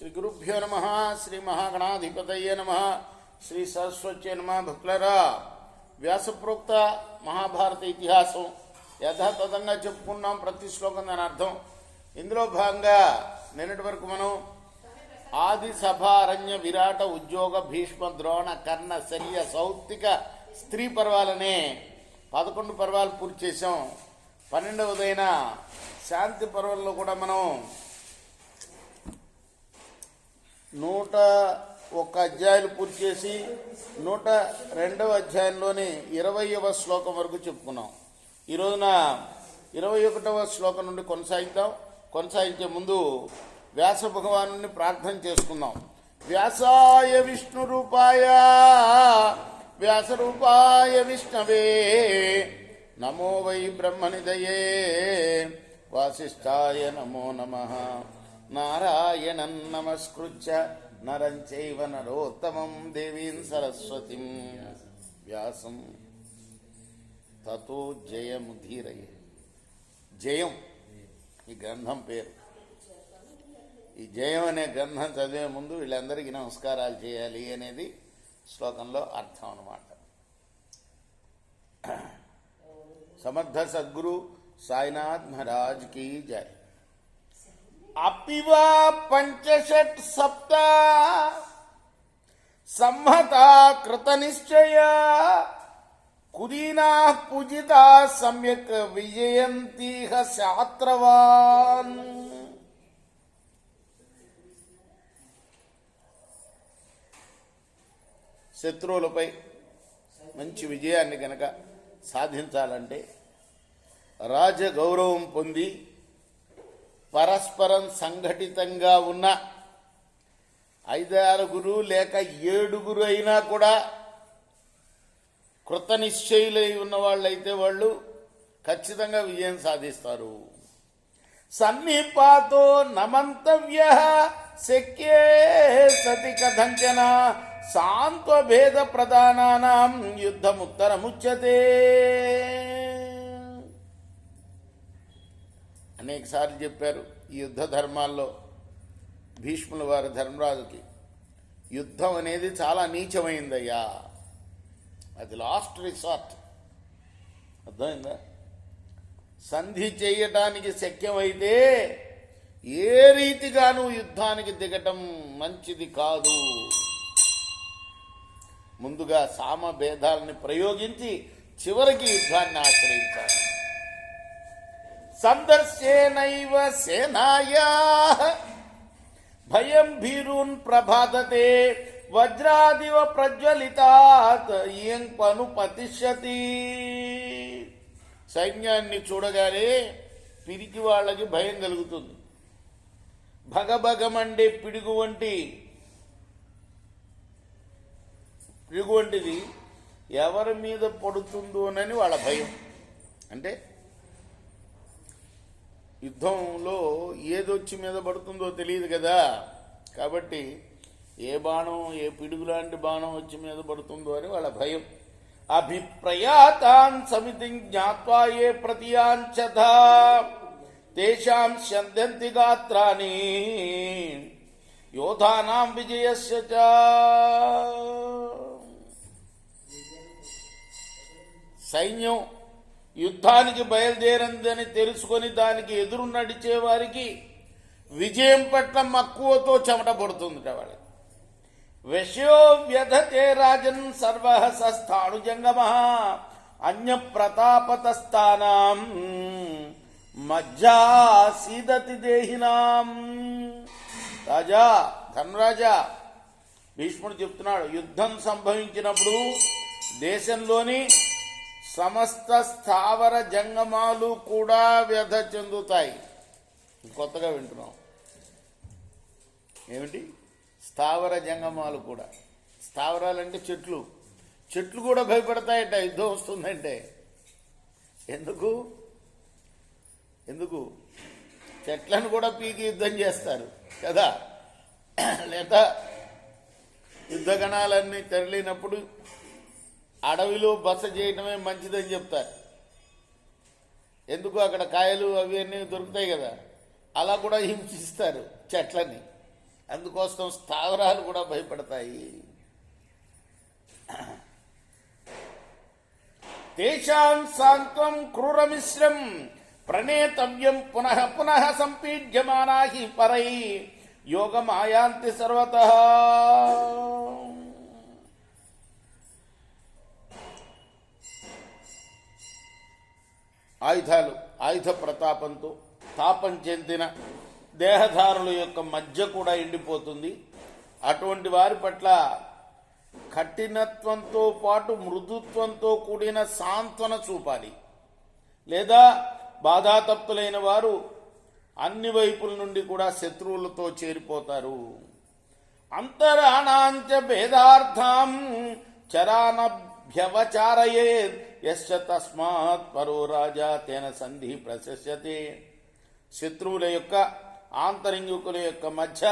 శ్రీ గురుభ్యో నమ. శ్రీ మహాగణాధిపతయే నమ. శ్రీ సరస్వత్యే నమ. భక్తులరా, వ్యాసప్రోక్త మహాభారత ఇతిహాసం యథాతథంగా చెప్పుకున్నాం. ప్రతి శ్లోకం దాని అర్థం. ఇందులో భాగంగా నిన్నటి వరకు మనం ఆది సభ, అరణ్య, విరాట, ఉద్యోగ, భీష్మ, ద్రోణ, కర్ణ, శల్య, సౌత్తిక, స్త్రీ పర్వాలనే 11 పర్వాలు పూర్తి చేసాం. 12వదైన శాంతి పర్వంలో కూడా మనం 101 అధ్యాయాలు పూర్తి చేసి 102వ అధ్యాయంలోని 20వ శ్లోకం వరకు చెప్పుకున్నాం. ఈ రోజున 21వ శ్లోకం నుండి కొనసాగిద్దాం. కొనసాగించే ముందు వ్యాస భగవాను ప్రార్థన చేసుకుందాం. వ్యాసాయ విష్ణు రూపాయ వ్యాస రూపాయ విష్ణవే నమో వై బ్రహ్మనిదయే వాసిష్ఠాయ నమో నమః. నారాయణం నమస్కృత్య నరం చైవ నరోత్తమం దేవీం సరస్వతిం వ్యాసం తతో జయముధీరయే. జయం ఈ గ్రంథం పేరు. ఈ జయం అనే గ్రంథం చదివే ముందు వీళ్ళందరికీ నమస్కారాలు చేయాలి అనేది శ్లోకంలో అర్థం అన్నమాట. సమర్థ సద్గురు సాయినాథ్ మహారాజ్ की जय. అపివా పంచషట్ సప్త సంహతా కృత నిశ్చయ కులీనా పూజితా సమ్యక్ విజయంతిహ శాస్త్రవాన్. శత్రువులపై మంచి విజయాన్ని గనక సాధించాలంటే రాజగౌరవం పొంది పరస్పరం సంఘటితంగా ఉన్న 5-6 లేక 7 అయినా కూడా కృత నిశ్చయులై ఉన్న వాళ్ళైతే వాళ్ళు ఖచ్చితంగా విజయం సాధిస్తారు. సన్నిపాతో నమంతవ్య శక్యే సతి కథంచన సాంత్వభేద ప్రధానానాం యుద్ధముత్తరముచ్యతే. అనేక సార్లు చెప్పారు ఈ యుద్ధ ధర్మాల్లో భీష్ముల వారి ధర్మరాజుకి. యుద్ధం అనేది చాలా నీచమైందయ్యా, అది లాస్ట్ రిసార్ట్. అర్థమైందా? సంధి చేయటానికి శక్యమైతే ఏ రీతిగానూ యుద్ధానికి దిగటం మంచిది కాదు. ముందుగా సామభేదాలని ప్రయోగించి చివరికి యుద్ధాన్ని ఆశ్రయించాలి. సందర్శేనైవ సేనాయా భయం భీరూన్ ప్రభాతతే వజ్రాదివ ప్రజ్వలితాత్ ఇయం పను పతిష్యతి. సైన్యాన్ని చూడగానే పిరికి వాళ్ళకి భయం కలుగుతుంది. భగభగమండే పిడుగు వంటిది ఎవరి మీద పడుతుందోనని వాళ్ళ భయం. అంటే యుద్ధంలో ఏదొచ్చి మీద పడుతుందో తెలియదు కదా, కాబట్టి ఏ బాణం, ఏ పిడుగు లాంటి బాణం వచ్చి మీద పడుతుందో అని వాళ్ళ భయం. అభిప్రయాతాన్ సమితిం జ్ఞాత్వా ఏ ప్రతియాంచథ తేషాం స్యందంతి గాత్రాని యోధానాం విజయస్య చ. సైన్యం యుద్ధానికి బయలుదేరిందని తెలుసుకొని దానికి ఎదురు నడిచే వారికి విజయం పట్ల మక్కువతో చెమట పడుతుంది వాళ్ళకి. విషయో వ్యధతే రాజన్ సర్వహసస్థాణు జంగమ అన్య ప్రతాపతస్థానాం మజ్జా సీదతి దేహినాం. రాజా, ధనరాజా, భీష్ముడు చెప్తున్నాడు, యుద్ధం సంభవించినప్పుడు దేశంలోని సమస్త స్థావర జంగమాలు కూడా వ్యధ చెందుతాయి. కొత్తగా వింటున్నాం. ఏమిటి? స్థావర జంగమాలు కూడా. స్థావరాలంటే చెట్లు కూడా భయపడతాయట యుద్ధం వస్తుందంటే. ఎందుకు చెట్లను కూడా పీకి యుద్ధం చేస్తారు కదా. లేదా యుద్ధగణాలన్నీ తరలినప్పుడు అడవిలో బస చేయటమే మంచిదని చెప్తారు. ఎందుకు? అక్కడ కాయలు అవి అన్నీ దొరుకుతాయి కదా. అలా కూడా హింసిస్తారు చెట్లని. అందుకోసం స్థావరాలు కూడా భయపడతాయి. తేషాం సాంత్వం క్రూరమిశ్రం ప్రణేతవ్యం పునః పునః సంపీడ్యమానా హి పరై యోగమాయాంతి సర్వతః. ఆయుధ ప్రతాపంతో తాపం చెందిన దేహధారుల యొక్క మధ్య కూడా ఎండిపోతుంది. అటువంటి వారి పట్ల కఠినత్వంతో పాటు మృదుత్వంతో కూడిన సాంత్వన చూపాలి. లేదా బాధాతప్తులైన వారు అన్ని వైపుల నుండి కూడా శత్రువులతో చేరిపోతారు. అంతరాణాంచ భేదార్థం చరానభ్యవచారయేత్ యస్య తస్మాత్ పరో రాజా తేన సంధి ప్రశస్యతే. శత్రువుల యొక్క ఆంతరంగికుల యొక్క మధ్య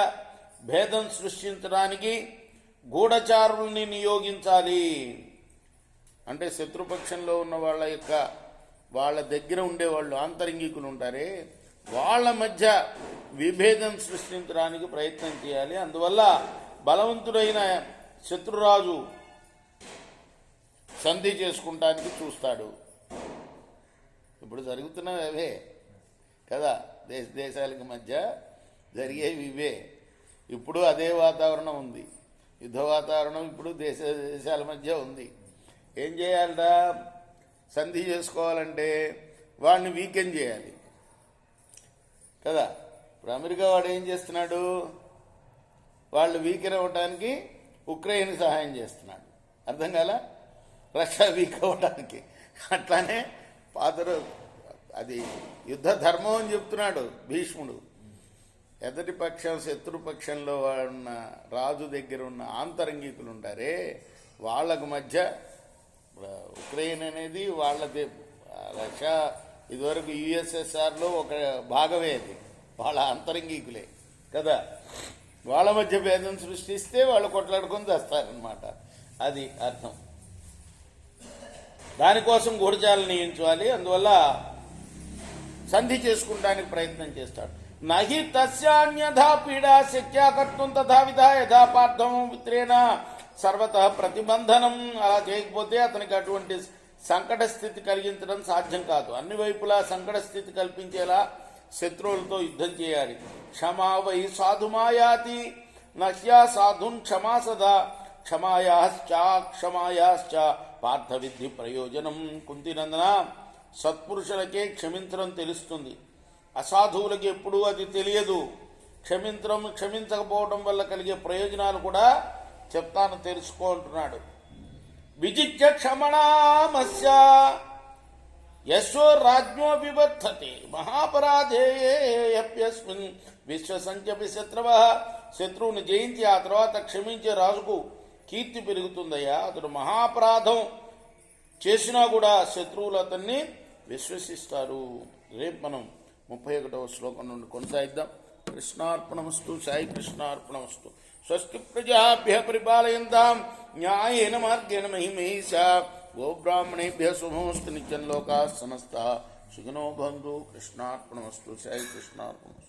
భేదం సృష్టించడానికి గూఢచారుల్ని నియోగించాలి. అంటే శత్రుపక్షంలో ఉన్న వాళ్ళ దగ్గర ఉండేవాళ్ళు ఆంతరంగికులు ఉంటారే, వాళ్ళ మధ్య విభేదం సృష్టించడానికి ప్రయత్నం చేయాలి. అందువల్ల బలవంతుడైన శత్రురాజు సంధి చేసుకుంటానికి చూస్తాడు. ఇప్పుడు జరుగుతున్నవి అవే కదా, దేశాలకి మధ్య జరిగేవి ఇవే. ఇప్పుడు అదే వాతావరణం ఉంది, యుద్ధ వాతావరణం ఇప్పుడు దేశాల మధ్య ఉంది. ఏం చేయాలరా? సంధి చేసుకోవాలంటే వాడిని వీకెండ్ చేయాలి కదా. ఇప్పుడు అమెరికా వాడు ఏం చేస్తున్నాడు? వాళ్ళు వీకెన్ అవ్వటానికి ఉక్రెయిన్ సహాయం చేస్తున్నాడు. అర్థం కాల? రష్యా వీక్ అవ్వడానికి. అట్లానే అది యుద్ధ ధర్మం అని చెప్తున్నాడు భీష్ముడు. ఎదటి పక్షం శత్రుపక్షంలో ఉన్న రాజు దగ్గర ఉన్న ఆంతరంగికులు ఉంటారే, వాళ్లకు మధ్య ఉక్రెయిన్ అనేది వాళ్ళది. రష్యా ఇదివరకు యుఎస్ఎస్ఆర్లో ఒక భాగమే, అది వాళ్ళ ఆంతరంగికులే కదా. వాళ్ళ మధ్య భేదం సృష్టిస్తే వాళ్ళు కొట్లాడుకొని తెస్తారనమాట. అది అర్థం. దానికోసం గూఢచారులు నియమించాలి. అందువల్ల సంధి చేసుకుంటానికి ప్రయత్నం చేస్తాడు. నహి తస్యాన్యథా పీడా శక్యా కర్తుం తథా విధా యథా పార్థం విత్రేణ సర్వతః ప్రతిబంధనం. అలా చేయకపోతే అతనికి అటువంటి సంకట స్థితి కలిగించడం సాధ్యం కాదు. అన్ని వైపులా సంకట స్థితి కల్పించేలా శత్రువులతో యుద్ధం చేయాలి. క్షమా వై సాధుమాయాతి నహ్యా సాధున్ క్షమా సదా క్షమాయాశ్చ పార్థ విద్ధి ప్రయోజనం. కుంతినందన, సత్పురుషులకే క్షమించడం తెలుస్తుంది, అసాధువులకి ఎప్పుడూ అది తెలియదు. క్షమించకపోవడం వల్ల కలిగే ప్రయోజనాలు కూడా చెప్తాను, తెలుసుకో అంటున్నాడు. విజిత్య క్షమణామస్య యశో రాజ్ఞో వివర్ధతే మహాపరాధేయస్మిన్ విశ్వసంచపి శత్రువ. శత్రువుని జయించి ఆ తర్వాత క్షమించే రాజుకు కీర్తి పెరుగుతుందయ్యా. అతడు మహాపరాధం చేసినా కూడా శత్రువులు అతన్ని విశ్వసిస్తారు. రేపు మనం 31వ శ్లోకం నుండి కొనసాగిద్దాం. కృష్ణార్పణమస్తు. సాయి కృష్ణార్పణమస్తు. స్వస్తి ప్రజాభ్య పరిపాలయంతాం న్యాయేన మార్గేణ మహిమేషా. గోబ్రాహ్మణేభ్య శుభమస్తు. నిత్యం లోకాః సమస్తాః సుఖినో భవంతు. కృష్ణార్పణమస్తు. సాయి కృష్ణార్పణమస్తు.